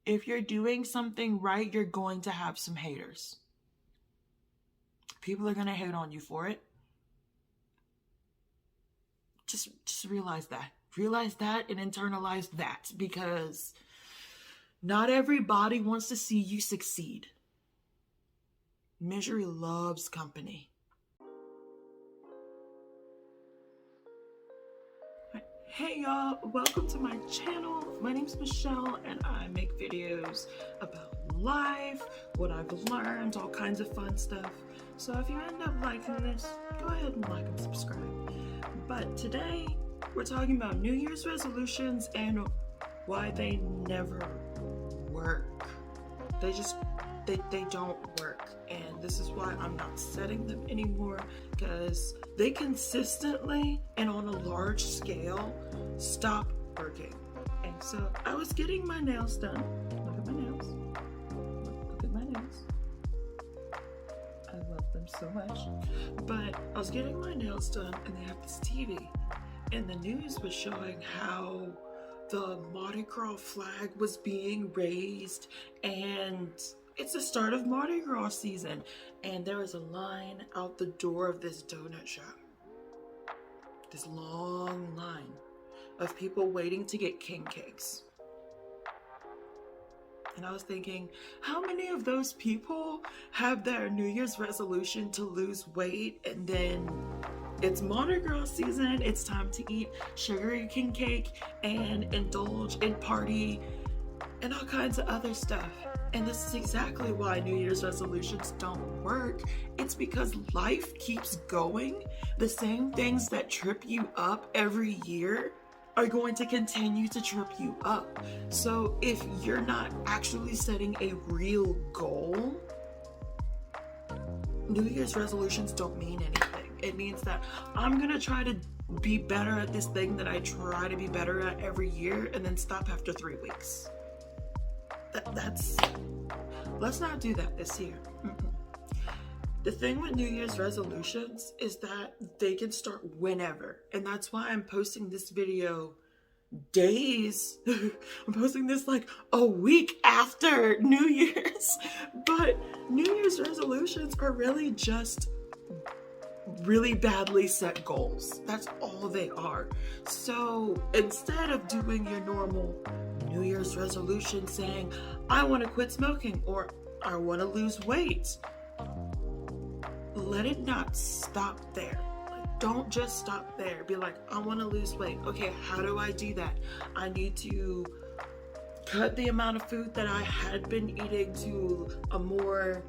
If you're doing something right, you're going to have some haters. People are going to hate on you for it. Just realize that. Realize that and internalize that, because not everybody wants to see you succeed. Misery loves company. Hey y'all, welcome to my channel. My name's Michelle and I make videos about life, what I've learned, all kinds of fun stuff. So if you end up liking this, go ahead and like and subscribe. But today we're talking about New Year's resolutions and why they never work. They don't work, and this is why I'm not setting them anymore, because they consistently and on a large scale stop working. And so I was getting my nails done. Look at my nails. Look at my nails. I love them so much. But I was getting my nails done and they have this TV, and the news was showing how the Mardi Gras flag was being raised, and it's the start of Mardi Gras season, and there was a line out the door of this donut shop. This long line of people waiting to get king cakes. And I was thinking, how many of those people have their New Year's resolution to lose weight, and then it's Mardi Gras season, it's time to eat sugary king cake and indulge and party and all kinds of other stuff. And this is exactly why New Year's resolutions don't work. It's because life keeps going. The same things that trip you up every year are going to continue to trip you up. So if you're not actually setting a real goal, New Year's resolutions don't mean anything. It means that I'm gonna try to be better at this thing that I try to be better at every year, and then stop after 3 weeks. Let's not do that this year. The thing with New Year's resolutions is that they can start whenever, and that's why I'm posting this video days. I'm posting this like a week after New Year's. But New Year's resolutions are really just really badly set goals. That's all they are. So instead of doing your normal New Year's resolution saying, I want to quit smoking or I want to lose weight, let it not stop there. Like, don't just stop there. Be like, I want to lose weight. Okay, how do I do that? I need to cut the amount of food that I had been eating to a more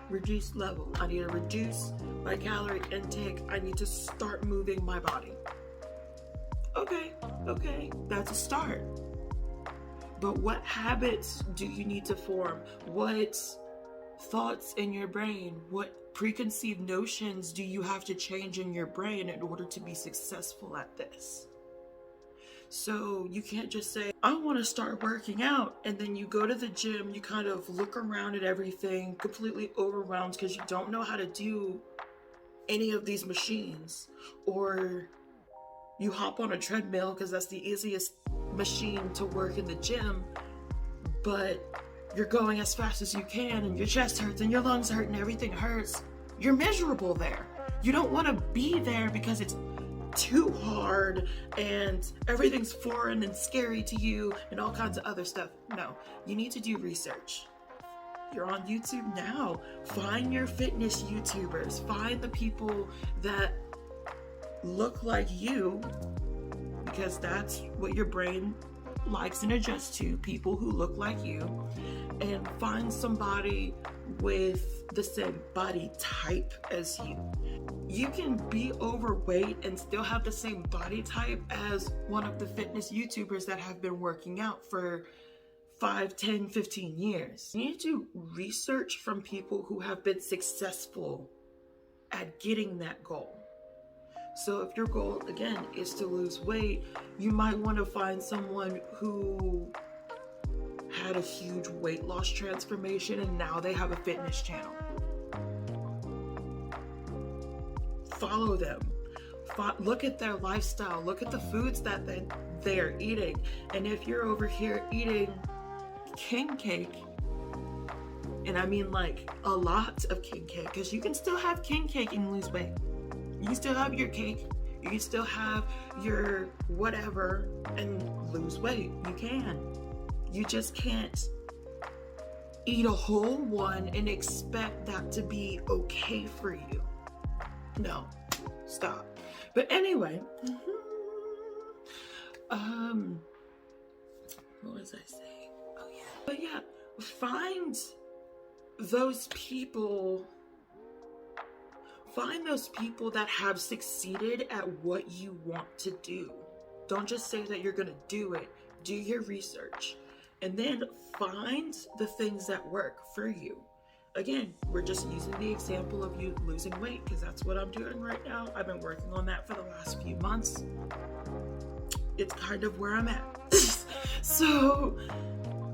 reduced level. I need to reduce my calorie intake. I need to start moving my body. Okay, that's a start. But what habits do you need to form? What thoughts in your brain? What preconceived notions do you have to change in your brain in order to be successful at this? So you can't just say, I want to start working out, and then you go to the gym, you kind of look around at everything, completely overwhelmed because you don't know how to do any of these machines. Or you hop on a treadmill because that's the easiest machine to work in the gym, but you're going as fast as you can and your chest hurts and your lungs hurt and everything hurts. You're miserable there. You don't want to be there because it's too hard and everything's foreign and scary to you and all kinds of other stuff. No, you need to do research. You're on YouTube now. Find your fitness YouTubers. Find the people that look like you, because that's what your brain likes and adjusts to, people who look like you. And find somebody with the same body type as you. You can be overweight and still have the same body type as one of the fitness YouTubers that have been working out for 5, 10, 15 years. You need to research from people who have been successful at getting that goal. So if your goal, again, is to lose weight, you might want to find someone who had a huge weight loss transformation and now they have a fitness channel. Follow them. Look at their lifestyle. Look at the foods that they're eating. And if you're over here eating king cake, and I mean like a lot of king cake, because you can still have king cake and lose weight. You can still have your cake, you can still have your whatever and lose weight. You can. You just can't eat a whole one and expect that to be okay for you. No, stop. But anyway, what was I saying? Oh yeah. But yeah, find those people that have succeeded at what you want to do. Don't just say that you're gonna do it. Do your research, and then find the things that work for you. Again, we're just using the example of you losing weight because that's what I'm doing right now. I've been working on that for the last few months. It's kind of where I'm at. So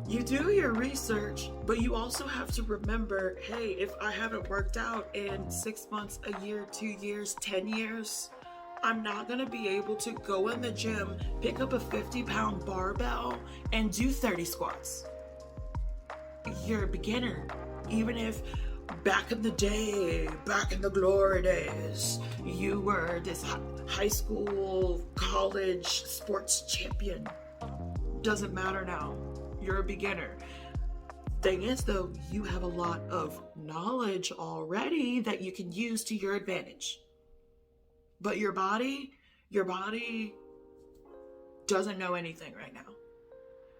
you do your research, but you also have to remember, hey, if I haven't worked out in 6 months, a year, 2 years, 10 years, I'm not gonna be able to go in the gym, pick up a 50-pound barbell, and do 30 squats. You're a beginner. Even if back in the day, back in the glory days, you were this high school, college sports champion. Doesn't matter now. You're a beginner. Thing is though, you have a lot of knowledge already that you can use to your advantage. But your body doesn't know anything right now.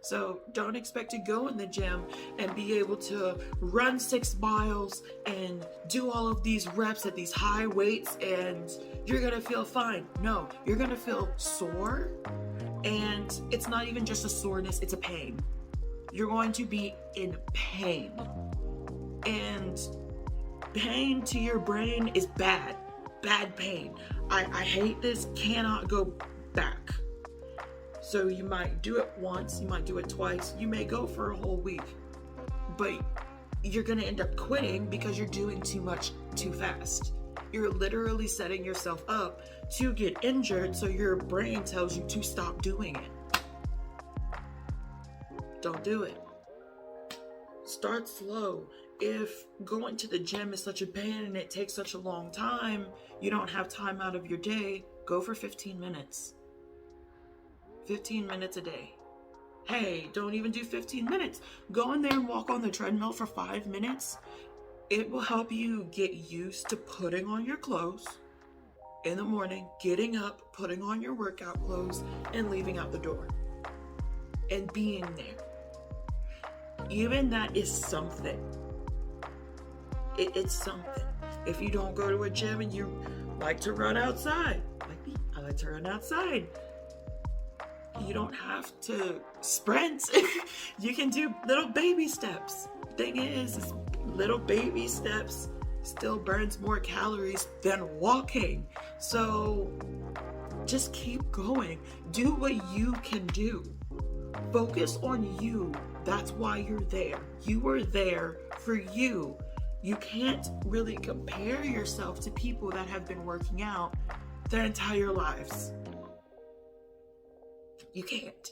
So don't expect to go in the gym and be able to run 6 miles and do all of these reps at these high weights and you're gonna feel fine. No, you're gonna feel sore, and it's not even just a soreness, it's a pain. You're going to be in pain. And pain to your brain is bad pain. I hate this, cannot go back. So you might do it once, you might do it twice, you may go for a whole week, but you're gonna end up quitting because you're doing too much too fast. You're literally setting yourself up to get injured, so your brain tells you to stop doing it. Don't do it. Start slow. If going to the gym is such a pain and it takes such a long time, you don't have time out of your day, go for 15 minutes. 15 minutes a day. Hey, don't even do 15 minutes. Go in there and walk on the treadmill for 5 minutes. It will help you get used to putting on your clothes in the morning, getting up, putting on your workout clothes, and leaving out the door. And being there. Even that is something. It's something. If you don't go to a gym and you like to run outside, like me, I like to run outside. You don't have to sprint. You can do little baby steps. Thing is little baby steps still burns more calories than walking. So just keep going. Do what you can do. Focus on you. That's why you're there. You were there for you. You can't really compare yourself to people that have been working out their entire lives. You can't.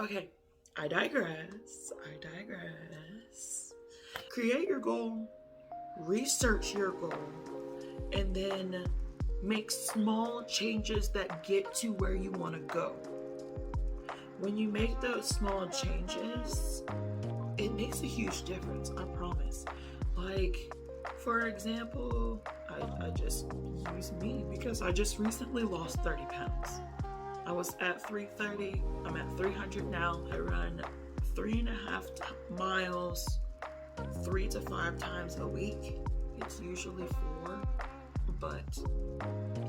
Okay, I digress. Create your goal, research your goal, and then make small changes that get to where you want to go. When you make those small changes, it makes a huge difference, I promise. Like, for example, I just use me because I just recently lost 30 pounds. I was at 330, I'm at 300 now. I run 3.5 miles 3 to 5 times a week. It's usually 4, but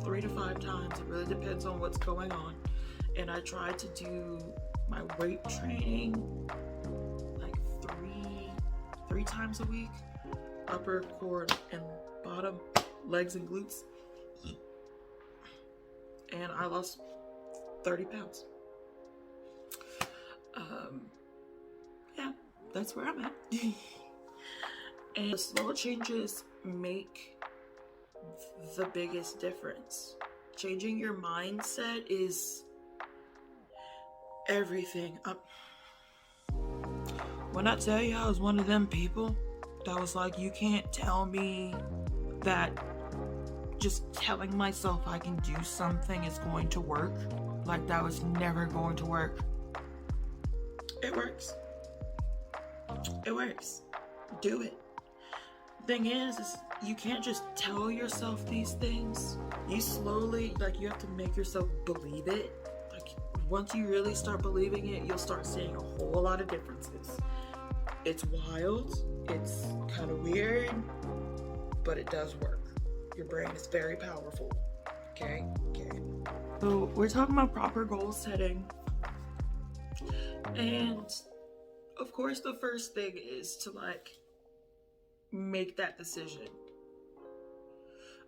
3 to 5 times. It really depends on what's going on. And I try to do my weight training like three times a week. Upper, core, and bottom, legs and glutes. And I lost 30 pounds. Yeah, that's where I'm at. And the small changes make the biggest difference. Changing your mindset is everything. when I tell you I was one of them people that was like, you can't tell me that just telling myself I can do something is going to work. Like, that was never going to work. It works. It works. Do it. Thing is you can't just tell yourself these things. You slowly, like, you have to make yourself believe it. Like, once you really start believing it, you'll start seeing a whole lot of differences. It's wild, it's kind of weird, but it does work. Your brain is very powerful. Okay. So we're talking about proper goal setting, and of course the first thing is to, like, make that decision.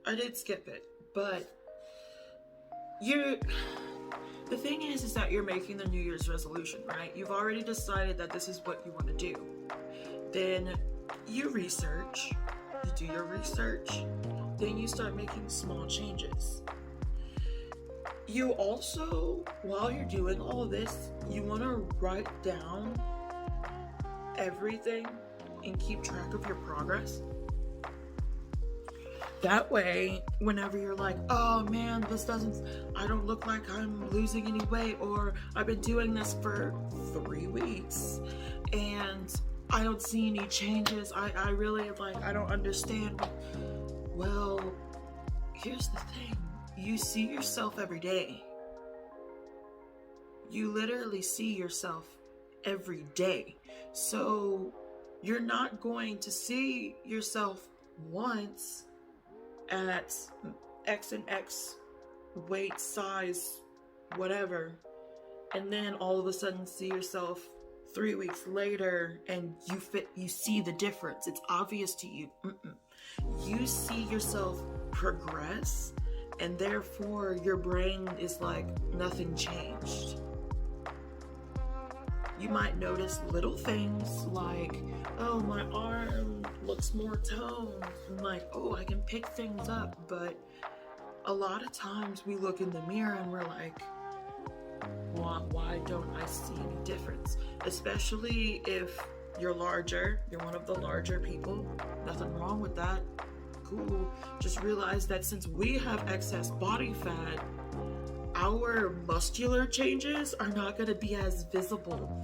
I did skip it, but the thing is that you're making the New Year's resolution, right? You've already decided that this is what you want to do. Then you research, you do your research, then you start making small changes. You also, while you're doing all of this, you want to write down everything and keep track of your progress. That way, whenever you're like, oh man, I don't look like I'm losing any weight, or I've been doing this for 3 weeks and I don't see any changes, I really, like, I don't understand. Well, here's the thing. You see yourself every day. You literally see yourself every day. So you're not going to see yourself once at X and X weight, size, whatever, and then all of a sudden see yourself 3 weeks later and you see the difference. It's obvious to you. You see yourself progress, and therefore your brain is like, nothing changed. You might notice little things like, oh, my arm looks more toned, and like, oh, I can pick things up. But a lot of times we look in the mirror and we're like, why don't I see any difference? Especially if you're larger, you're one of the larger people. Nothing wrong with that. Cool. Just realize that since we have excess body fat, our muscular changes are not going to be as visible.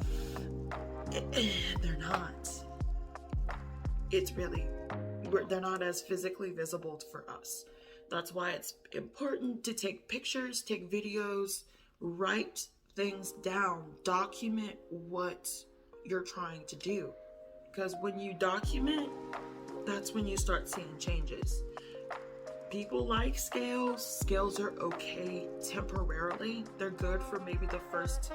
They're not. They're not as physically visible for us. That's why it's important to take pictures, take videos, write things down, document what you're trying to do. Because when you document, that's when you start seeing changes. People like scales. Scales are okay temporarily. They're good for maybe the first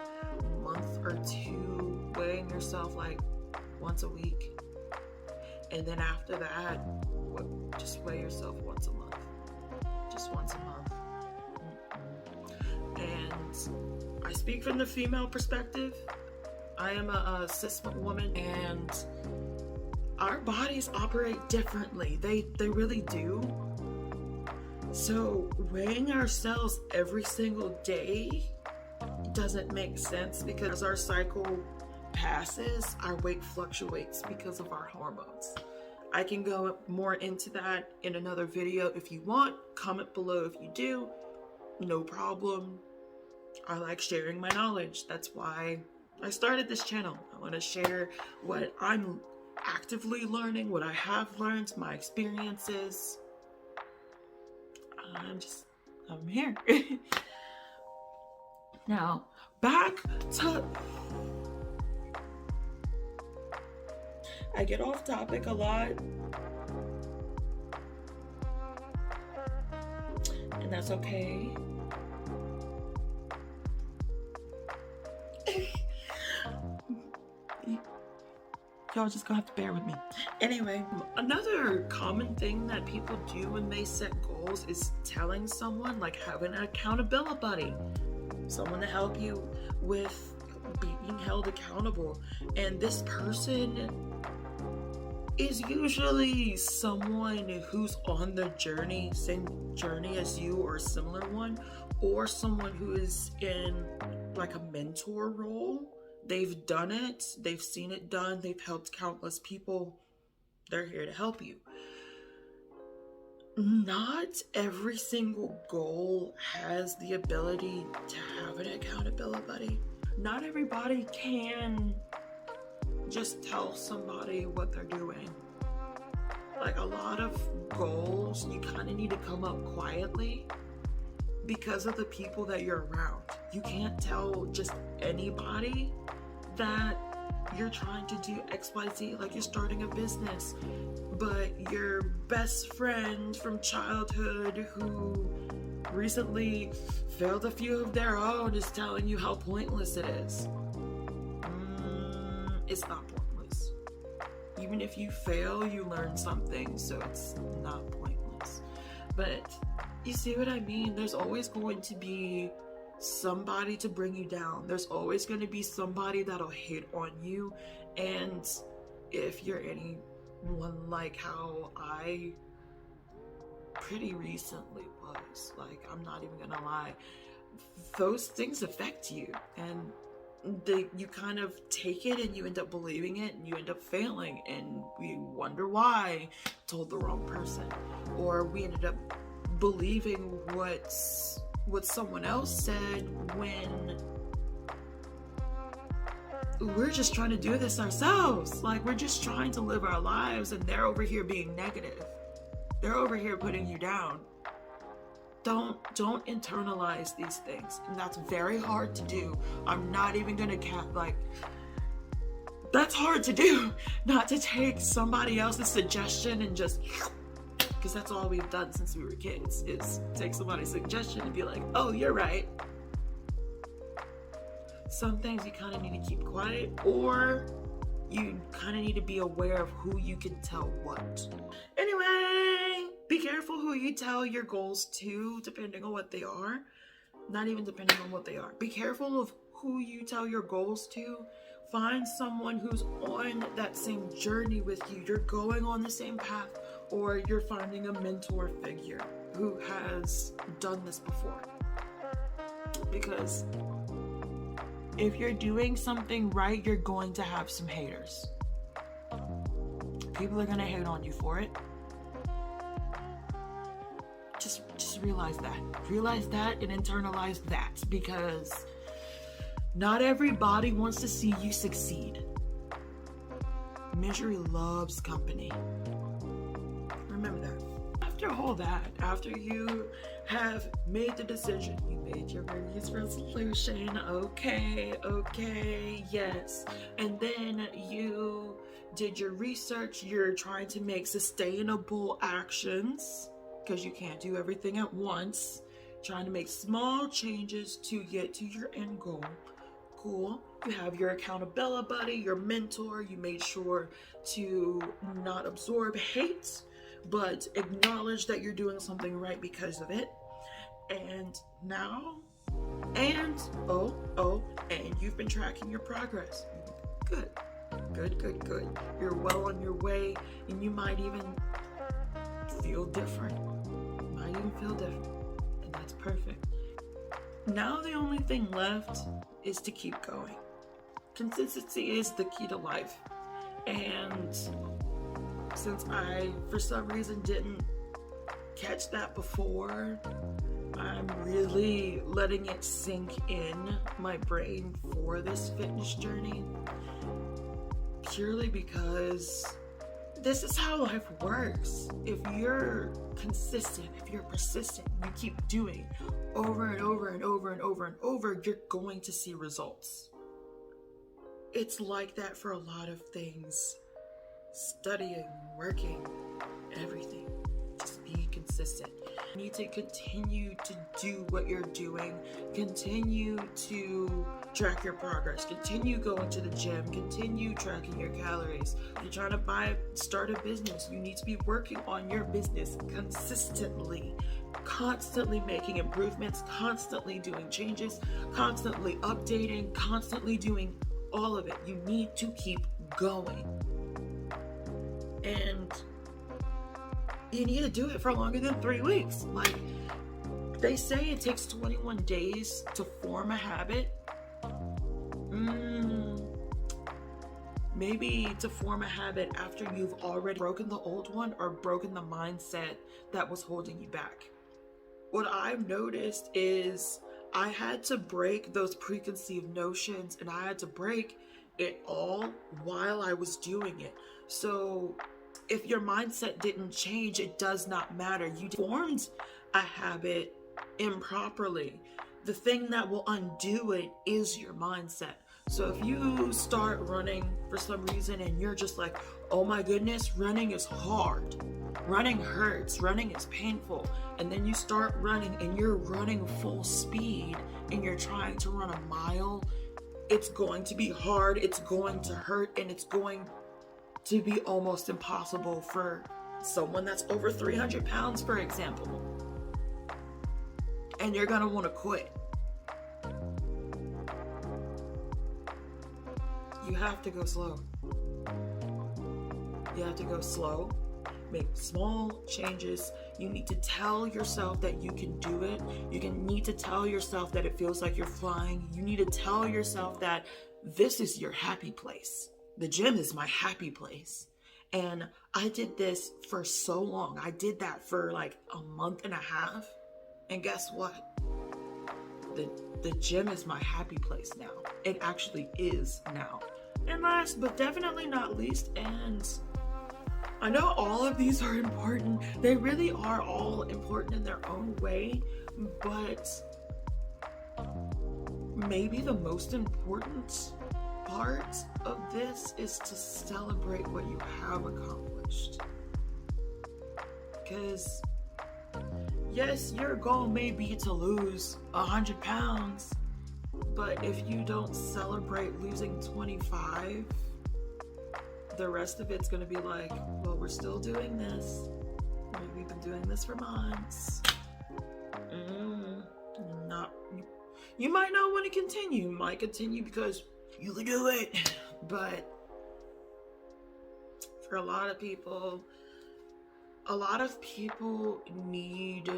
month or two, weighing yourself like once a week. And then after that, just weigh yourself once a month. Just once a month. And I speak from the female perspective. I am a cis woman, and our bodies operate differently. They really do. So weighing ourselves every single day doesn't make sense, because our cycle passes, our weight fluctuates because of our hormones. I can go more into that in another video if you want. Comment below if you do. No problem. I like sharing my knowledge. That's why I started this channel. I want to share what I'm actively learning, what I have learned, my experiences. I'm here. Now, back to... I get off topic a lot, and that's okay. Y'all just gonna have to bear with me. Anyway, another common thing that people do when they set goals is telling someone, like having an accountability buddy, someone to help you with being held accountable. And this person is usually someone who's on the journey, same journey as you or a similar one, or someone who is in like a mentor role, They've done it, they've seen it done, they've helped countless people. They're here to help you. Not every single goal has the ability to have an accountability buddy. Not everybody can just tell somebody what they're doing. Like, a lot of goals, you kind of need to come up quietly because of the people that you're around. You can't tell just anybody that you're trying to do XYZ, like you're starting a business, but your best friend from childhood who recently failed a few of their own is telling you how pointless it is. It's not pointless. Even if you fail, you learn something, so it's not pointless. But you see what I mean? There's always going to be somebody to bring you down. There's always going to be somebody that'll hate on you. And if you're anyone like how I pretty recently was, like, I'm not even gonna lie, those things affect you, and you kind of take it and you end up believing it and you end up failing, and we wonder why told the wrong person, or we ended up believing what someone else said when we're just trying to do this ourselves. Like, we're just trying to live our lives, and they're over here being negative. They're over here putting you down. Don't internalize these things, and that's very hard to do. I'm not even gonna that's hard to do, not to take somebody else's suggestion and just, because that's all we've done since we were kids, is take somebody's suggestion and be like, oh, you're right. Some things you kind of need to keep quiet, or you kind of need to be aware of who you can tell what. Anyway, be careful who you tell your goals to, depending on what they are. Not even depending on what they are. Be careful of who you tell your goals to. Find someone who's on that same journey with you. You're going on the same path, or you're finding a mentor figure who has done this before. Because if you're doing something right, you're going to have some haters. People are going to hate on you for it. Just realize that. Realize that and internalize that, because not everybody wants to see you succeed. Misery loves company. Remember that. After all that, after you have made the decision, you made your New Year's resolution, okay, yes, and then you did your research, you're trying to make sustainable actions, because you can't do everything at once, trying to make small changes to get to your end goal. Cool. You have your accountability buddy, your mentor. You made sure to not absorb hate, but acknowledge that you're doing something right because of it. And now, and you've been tracking your progress. Good. You're well on your way, and you might even feel different. And that's perfect. Now the only thing left is to keep going. Consistency is the key to life. And since I, for some reason, didn't catch that before, I'm really letting it sink in my brain for this fitness journey. Purely because this is how life works. If you're consistent, if you're persistent, you keep doing over and over and over and over and over, you're going to see results. It's like that for a lot of things. Studying, working, everything. Just be consistent. You need to continue to do what you're doing. Continue to track your progress. Continue going to the gym. Continue tracking your calories. You're trying to start a business. You need to be working on your business consistently. Constantly making improvements. Constantly doing changes. Constantly updating. Constantly doing all of it. You need to keep going. And you need to do it for longer than 3 weeks. Like, they say it takes 21 days to form a habit. Maybe to form a habit after you've already broken the old one or broken the mindset that was holding you back. What I've noticed is I had to break those preconceived notions, and I had to break it all while I was doing it. So if your mindset didn't change, it does not matter. You formed a habit improperly. The thing that will undo it is your mindset. So if you start running for some reason and you're just like, oh my goodness, running is hard, running hurts, running is painful, and then you start running and you're running full speed and you're trying to run a mile, it's going to be hard, it's going to hurt, and it's going to be almost impossible for someone that's over 300 pounds, for example. And you're going to want to quit. You have to go slow. You have to go slow. Make small changes. You need to tell yourself that you can do it. Need to tell yourself that it feels like you're flying. You need to tell yourself that this is your happy place. The gym is my happy place. And I did this for so long. I did that for like a month and a half. And guess what? The gym is my happy place now. It actually is now. And last but definitely not least, and I know all of these are important. They really are all important in their own way, but maybe the most important part of this is to celebrate what you have accomplished. Because yes, your goal may be to lose 100 pounds, but if you don't celebrate losing 25, the rest of it's going to be like, well, we're still doing this. We've been doing this for months. You might not want to continue. You might continue because you can do it. But for a lot of people need,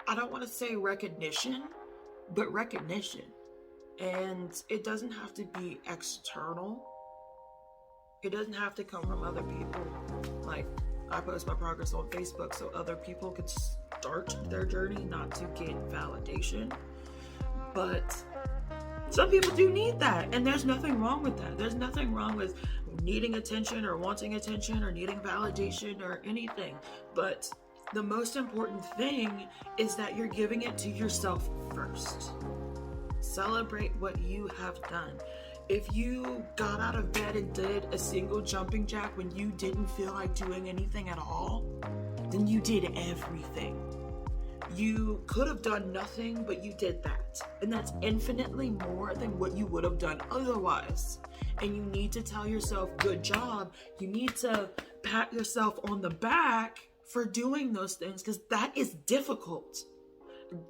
I don't want to say recognition, but recognition. And it doesn't have to be external. It doesn't have to come from other people. Like, I post my progress on Facebook so other people can start their journey, not to get validation. But some people do need that, and there's nothing wrong with that. There's nothing wrong with needing attention or wanting attention or needing validation or anything. But the most important thing is that you're giving it to yourself first. Celebrate what you have done. If you got out of bed and did a single jumping jack when you didn't feel like doing anything at all, then you did everything. You could have done nothing, but you did that. And that's infinitely more than what you would have done otherwise. And you need to tell yourself, good job. You need to pat yourself on the back for doing those things, because that is difficult.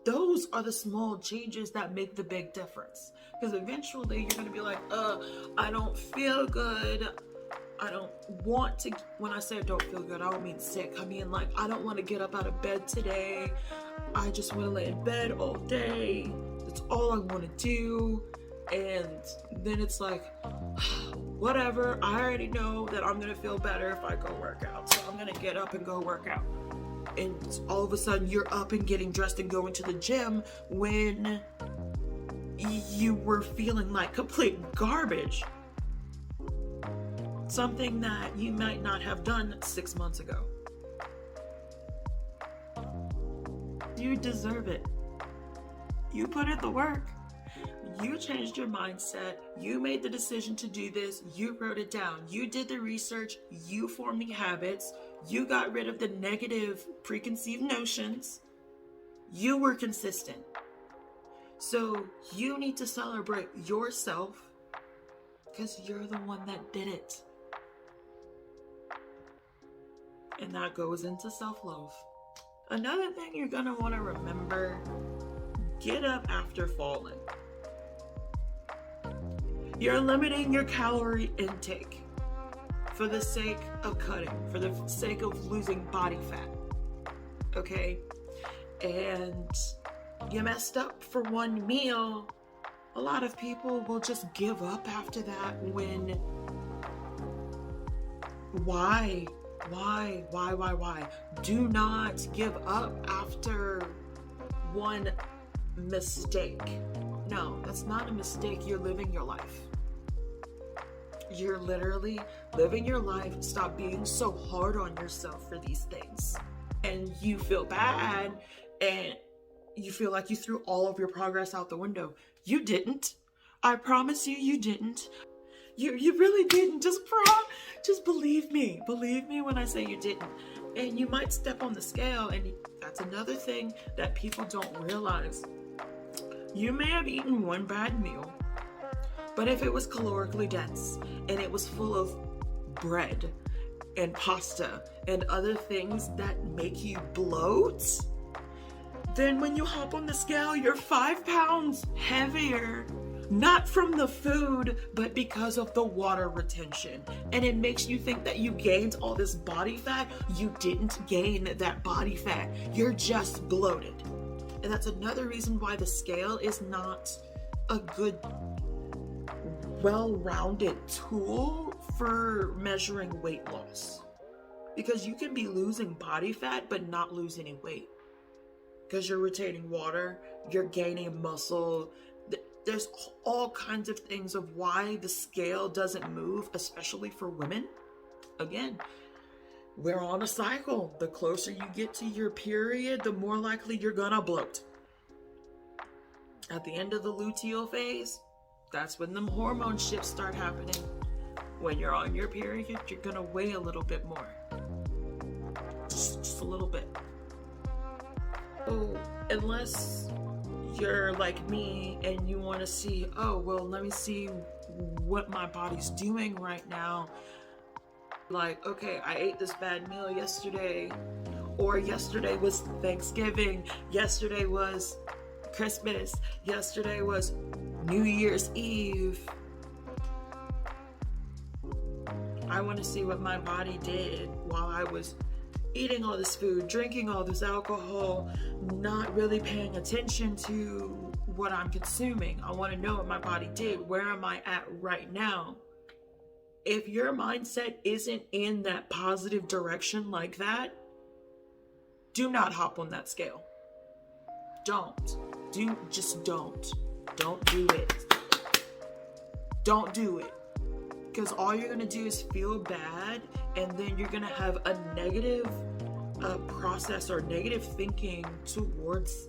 Those are the small changes that make the big difference. Because eventually you're going to be like, I don't feel good. I don't want to. When I say I don't feel good, I don't mean sick. I mean, like, I don't want to get up out of bed today. I just want to lay in bed all day. That's all I want to do. And then it's like, whatever. I already know that I'm going to feel better if I go work out. So I'm going to get up and go work out. And all of a sudden you're up and getting dressed and going to the gym when you were feeling like complete garbage. Something that you might not have done 6 months ago. You deserve it. You put in the work. You changed your mindset. You made the decision to do this. You wrote it down. You did the research. You formed the habits. You got rid of the negative preconceived notions. You were consistent. So you need to celebrate yourself because you're the one that did it. And that goes into self-love. Another thing you're going to want to remember, get up after falling. You're limiting your calorie intake for the sake of cutting, for the sake of losing body fat. Okay? And you messed up for one meal A lot of people will just give up after that when, why? Do not give up after one mistake. No, that's not a mistake. You're living your life. You're literally living your life. Stop being so hard on yourself for these things. And you feel bad and you feel like you threw all of your progress out the window. You didn't. I promise you, you didn't. You really didn't. Just believe me. Believe me when I say you didn't. And you might step on the scale, and that's another thing that people don't realize. You may have eaten one bad meal, but if it was calorically dense and it was full of bread and pasta and other things that make you bloat, then when you hop on the scale, you're 5 pounds heavier. Not from the food, but because of the water retention. And it makes you think that you gained all this body fat. You didn't gain that body fat. You're just bloated. And that's another reason why the scale is not a good, well-rounded tool for measuring weight loss. Because you can be losing body fat, but not lose any weight. Because you're retaining water, you're gaining muscle. There's all kinds of things of why the scale doesn't move, especially for women. Again, we're on a cycle. The closer you get to your period, the more likely you're gonna bloat. At the end of the luteal phase, that's when the hormone shifts start happening. When you're on your period, you're gonna weigh a little bit more. Just a little bit. Oh, unless you're like me and you want to see, oh, well, let me see what my body's doing right now. Like, okay, I ate this bad meal yesterday, or yesterday was Thanksgiving, yesterday was Christmas, yesterday was New Year's Eve. I want to see what my body did while I was eating all this food, drinking all this alcohol, not really paying attention to what I'm consuming. I want to know what my body did. Where am I at right now? If your mindset isn't in that positive direction like that, do not hop on that scale. Just don't. Don't do it. Don't do it. Because all you're going to do is feel bad, and then you're going to have a negative process or negative thinking towards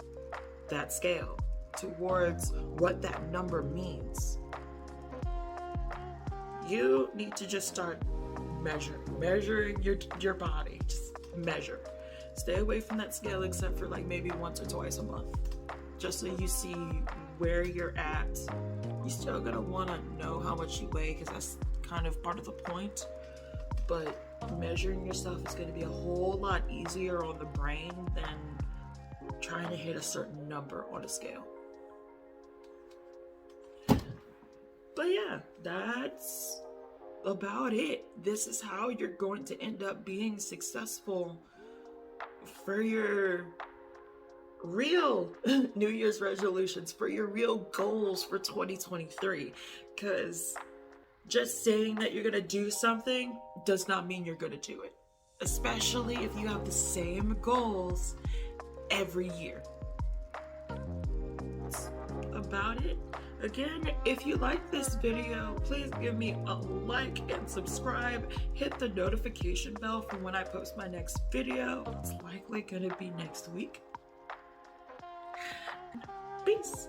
that scale, towards what that number means. You need to just start measuring your body. Just measure. Stay away from that scale except for like maybe once or twice a month, just so you see where you're at. You're still gonna want to know how much you weigh because that's kind of part of the point, but measuring yourself is going to be a whole lot easier on the brain than trying to hit a certain number on a scale. But yeah, that's about it. This is how you're going to end up being successful for your real New Year's resolutions, for your real goals for 2023. Because just saying that you're going to do something does not mean you're going to do it. Especially if you have the same goals every year. That's about it. Again, if you like this video, please give me a like and subscribe. Hit the notification bell for when I post my next video. It's likely going to be next week. Peace.